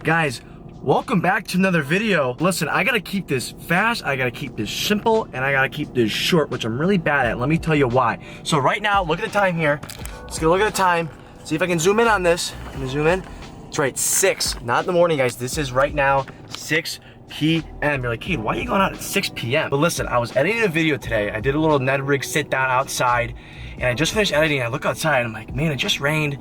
Guys, welcome back to another video. Listen, I gotta keep this fast, I gotta keep this simple, and I gotta keep this short, which I'm really bad at. Let me tell you why. So right now, look at the time here. Let's go look at the time. See if I can zoom in on this. I'm gonna zoom in. That's right, 6, not in the morning, guys. This is right now, 6 p.m. You're like, Cade, why are you going out at 6 p.m.? But listen, I was editing a video today. I did a little Ned rig sit down outside, and I just finished editing. I look outside, and I'm like, man, it just rained.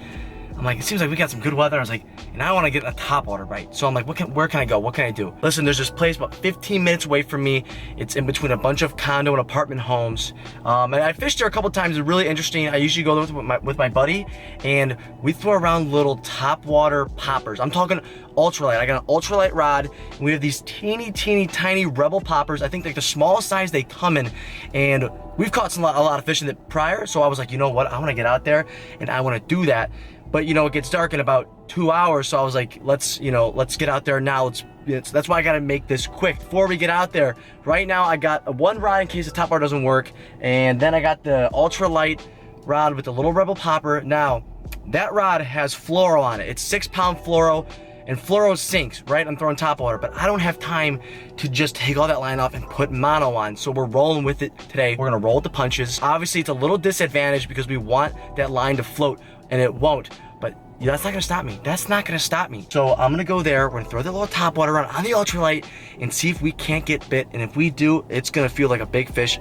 I'm like, it seems like we got some good weather. I was like, and I want to get a Topwater bite. So I'm like, where can I go? What can I do? Listen, there's this place about 15 minutes away from me. It's in between a bunch of condo and apartment homes. And I fished there a couple times. It's really interesting. I usually go there with my buddy, and we throw around little Topwater poppers. I'm talking ultralight. I got an ultralight rod, and we have these teeny, tiny Rebel poppers. I think like the smallest size they come in, and we've caught a lot of fish in it prior. So I was like, you know what? I want to get out there, and I want to do that. But you know, it gets dark in about 2 hours, so I was like, let's get out there now. That's why I gotta make this quick before we get out there. Right now, I got one rod in case the Topwater doesn't work, and then I got the ultralight rod with the little Rebel popper. Now, that rod has fluoro on it. It's 6-pound fluoro, and fluoro sinks, right? I'm throwing Topwater, but I don't have time to just take all that line off and put mono on. So we're rolling with it today. We're gonna roll with the punches. Obviously, it's a little disadvantage because we want that line to float, and it won't. But that's not gonna stop me. That's not gonna stop me. So I'm gonna go there. We're gonna throw the little Topwater on the ultralight and see if we can't get bit. And if we do, it's gonna feel like a big fish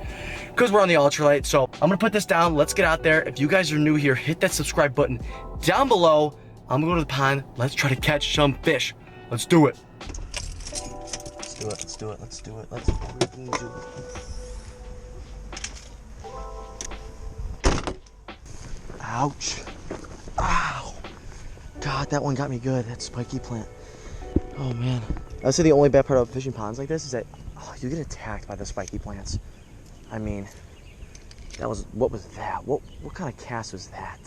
because we're on the ultralight. So I'm gonna put this down. Let's get out there. If you guys are new here, hit that subscribe button down below. I'm gonna go to the pond. Let's try to catch some fish. Let's do it. Let's do it. Let's do it. Let's do it. Let's freaking do it. Ouch. Ow. God, that one got me good. That spiky plant. Oh man. I would say the only bad part about fishing ponds like this is that you get attacked by the spiky plants. I mean, what was that? What kind of cast was that?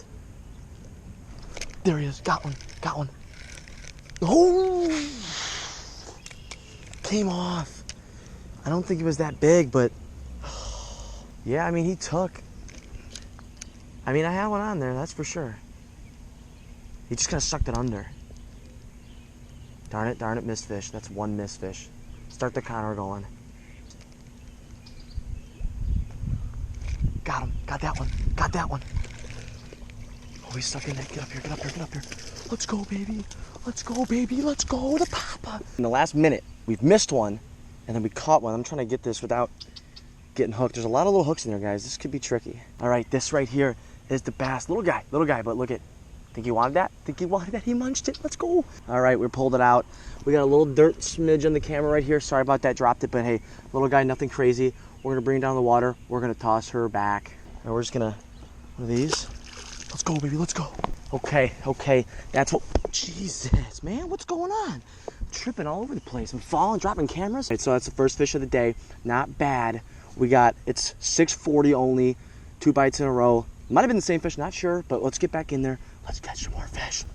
There he is. Got one. Got one. Oh! Came off. I don't think he was that big, but yeah, I mean, he took. I mean, I had one on there, that's for sure. He just kind of sucked it under. Darn it, missed fish. That's one missed fish. Start the counter going. Got him. Got that one. Got that one. Oh, he's stuck in there. Get up here, get up here, get up here. Let's go, baby. Let's go, baby. Let's go to Papa. In the last minute, we've missed one, and then we caught one. I'm trying to get this without getting hooked. There's a lot of little hooks in there, guys. This could be tricky. All right, this right here is the bass. Little guy, but look at. Think he wanted that? Think he wanted that? He munched it. Let's go. All right, we pulled it out. We got a little dirt smidge on the camera right here. Sorry about that, dropped it, but hey, little guy, nothing crazy. We're gonna bring it down the water. We're gonna toss her back. And we're just gonna, one of these. Let's go, baby, let's go. Okay, that's what, Jesus, man, what's going on? I'm tripping all over the place. I'm falling, dropping cameras. All right, so that's the first fish of the day. Not bad. It's 640 only, 2 bites in a row. Might have been the same fish, not sure, but let's get back in there. Let's catch some more fish.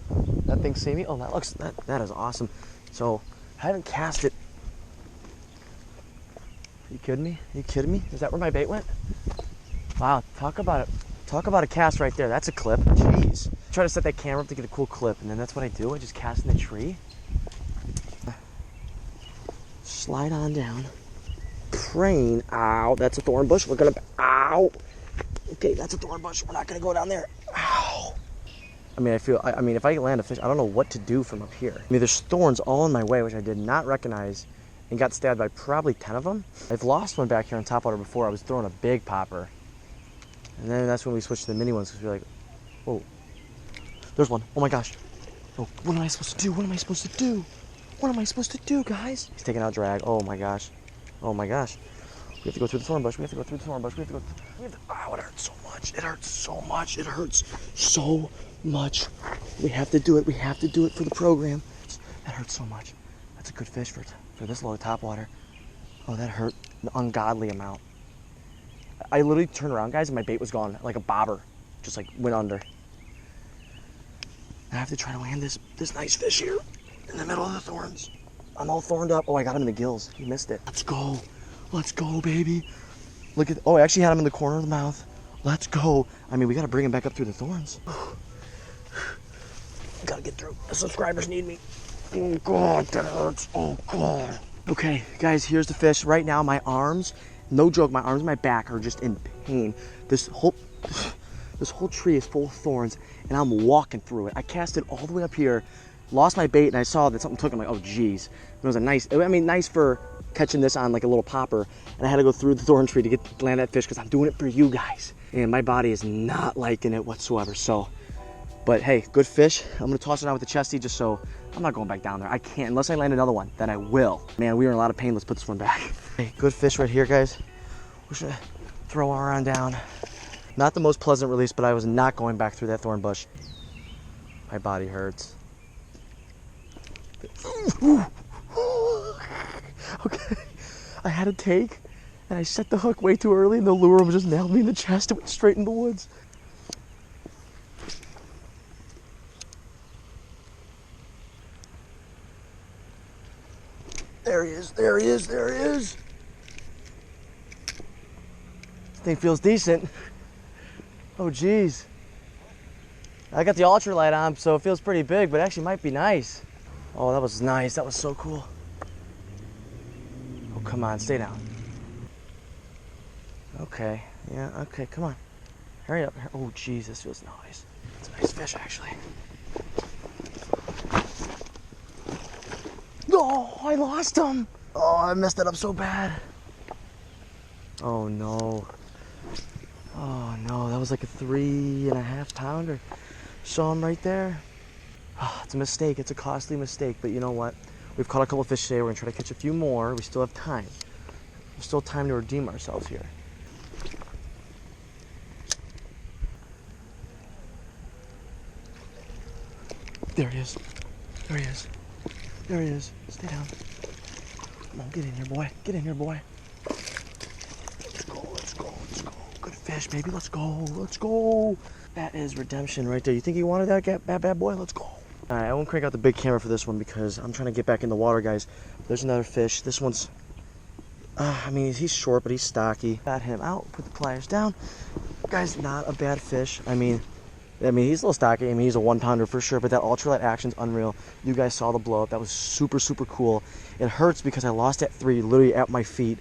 That thing's seeing me. Oh, that is awesome. So, I haven't cast it. Are you kidding me? Are you kidding me? Is that where my bait went? Wow, talk about a cast right there. That's a clip. Jeez. Try to set that camera up to get a cool clip, and then that's what I do. I just cast in the tree. Slide on down. Praying. Ow, that's a thorn bush. We're gonna, ow. Okay, that's a thorn bush. We're not gonna go down there. Ow. I mean, if I land a fish, I don't know what to do from up here. I mean, there's thorns all in my way, which I did not recognize, and got stabbed by probably 10 of them. I've lost one back here on Topwater before. I was throwing a big popper. And then that's when we switched to the mini ones, because we're like, whoa, there's one. Oh my gosh. Oh, what am I supposed to do? What am I supposed to do? What am I supposed to do, guys? He's taking out drag. Oh my gosh. Oh my gosh. We have to go through the thorn bush. We have to go through the thorn bush. Oh, it hurts so much. It hurts so much. It hurts so much. We have to do it. We have to do it for the program. That hurts so much. That's a good fish for this low Topwater. Oh, that hurt an ungodly amount. I literally turned around, guys, and my bait was gone, like a bobber. Just like went under. I have to try to land this nice fish here in the middle of the thorns. I'm all thorned up. Oh, I got him in the gills. He missed it. Let's go. Let's go, baby. Look at, oh, I actually had him in the corner of the mouth. Let's go. I mean, we got to bring him back up through the thorns. Gotta get through. The subscribers need me. Oh God, that hurts. Oh God. Okay, guys, here's the fish. Right now, my arms, no joke, my arms and my back are just in pain. This whole tree is full of thorns, and I'm walking through it. I cast it all the way up here, lost my bait, and I saw that something took it. I'm like, oh geez. It was a nice, I mean, nice for catching this on like a little popper, and I had to go through the thorn tree to land that fish because I'm doing it for you guys. And my body is not liking it whatsoever, so. But hey, good fish. I'm gonna toss it out with the chesty just so I'm not going back down there. I can't, unless I land another one, then I will. Man, we are in a lot of pain. Let's put this one back. Hey, good fish right here, guys. We should throw our on down. Not the most pleasant release, but I was not going back through that thorn bush. My body hurts. Okay, I had a take, and I set the hook way too early, and the lure just nailed me in the chest. It went straight in the woods. There he is, there he is, there he is. This thing feels decent. Oh geez. I got the ultralight on, so it feels pretty big, but actually might be nice. Oh, that was nice, that was so cool. Oh, come on, stay down. Okay, yeah, okay, come on. Hurry up. Oh geez, this feels nice. It's a nice fish, actually. Oh, I lost him. Oh, I messed it up so bad. Oh no. Oh no, that was like a 3.5 pounder. Saw him right there. Oh, it's a mistake, it's a costly mistake, but you know what? We've caught a couple of fish today. We're gonna try to catch a few more. We still have time. There's still time to redeem ourselves here. There he is. There he is. There he is. Stay down. Come on, get in here, boy. Get in here, boy. Let's go, let's go, let's go. Good fish, baby. Let's go, let's go. That is redemption right there. You think he wanted that bad boy? Let's go. All right, I won't crank out the big camera for this one because I'm trying to get back in the water, guys. There's another fish. This one's, I mean, he's short, but he's stocky. Got him out. Put the pliers down. Guy's not a bad fish. I mean, he's a little stocky. I mean, he's a 1 pounder for sure, but that ultralight action's unreal. You guys saw the blow up. That was super, super cool. It hurts because I lost that 3 literally at my feet,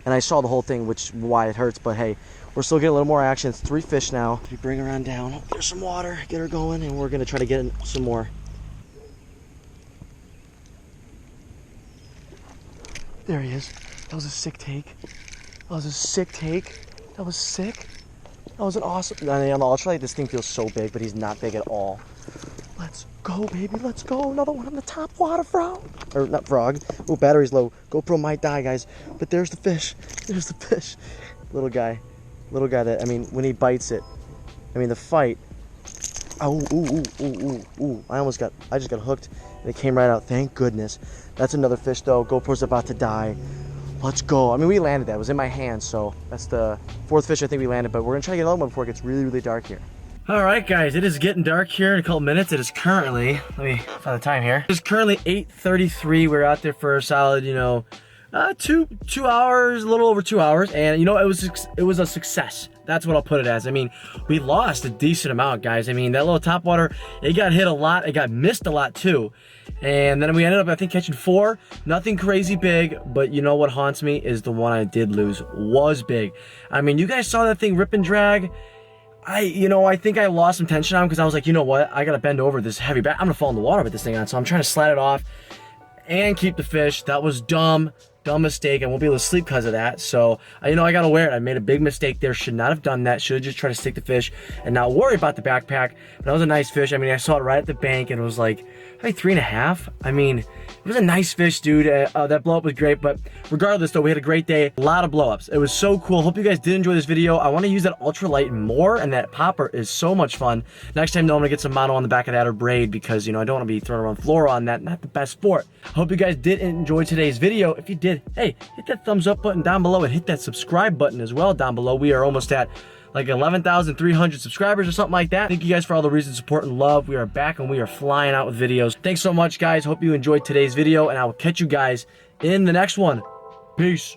and I saw the whole thing, which why it hurts, but hey, we're still getting a little more action. It's 3 fish now. We bring her on down. There's some water. Get her going, and we're going to try to get in some more. There he is. That was a sick take. That was a sick take. That was sick. That was an awesome. On the ultralight, this thing feels so big, but he's not big at all. Let's go, baby. Let's go. Another one on the Topwater frog. Or not frog. Oh, battery's low. GoPro might die, guys. But there's the fish. There's the fish. Little guy. Little guy that, I mean, when he bites it, I mean, the fight. Oh, ooh, ooh, ooh, ooh, ooh. I just got hooked, and it came right out. Thank goodness. That's another fish, though. GoPro's about to die. Let's go. I mean, we landed that. It was in my hand, so that's the 4th fish I think we landed, but we're going to try to get another one before it gets really, really dark here. All right, guys, it is getting dark here in a couple minutes. It is currently, let me find the time here. It is currently 8:33. We're out there for a solid, you know, two hours, a little over 2 hours, and you know, it was a success. That's what I'll put it as. I mean, we lost a decent amount, guys. I mean, that little Topwater, it got hit a lot. It got missed a lot too. And then we ended up, I think, catching 4. Nothing crazy big, but you know what haunts me is the one I did lose was big. I mean, you guys saw that thing rip and drag. I think I lost some tension on him because I was like, you know what? I got to bend over this heavy back. I'm going to fall in the water with this thing on. So I'm trying to slide it off and keep the fish. That was dumb mistake. I won't be able to sleep because of that. So, I got to wear it. I made a big mistake there. Should not have done that. Should have just tried to stick the fish and not worry about the backpack. But that was a nice fish. I mean, I saw it right at the bank and it was like, maybe 3.5. I mean, it was a nice fish, dude. That blow up was great. But regardless, though, we had a great day. A lot of blow ups. It was so cool. Hope you guys did enjoy this video. I want to use that ultralight more, and that popper is so much fun. Next time, though, I'm going to get some mono on the back of that or braid because, I don't want to be throwing around fluoro on that. Not the best sport. Hope you guys did enjoy today's video. If you did, hey, hit that thumbs up button down below and hit that subscribe button as well down below. We are almost at like 11,300 subscribers or something like that. Thank you guys for all the recent support and love. We are back and we are flying out with videos. Thanks so much, guys. Hope you enjoyed today's video, and I will catch you guys in the next one. Peace.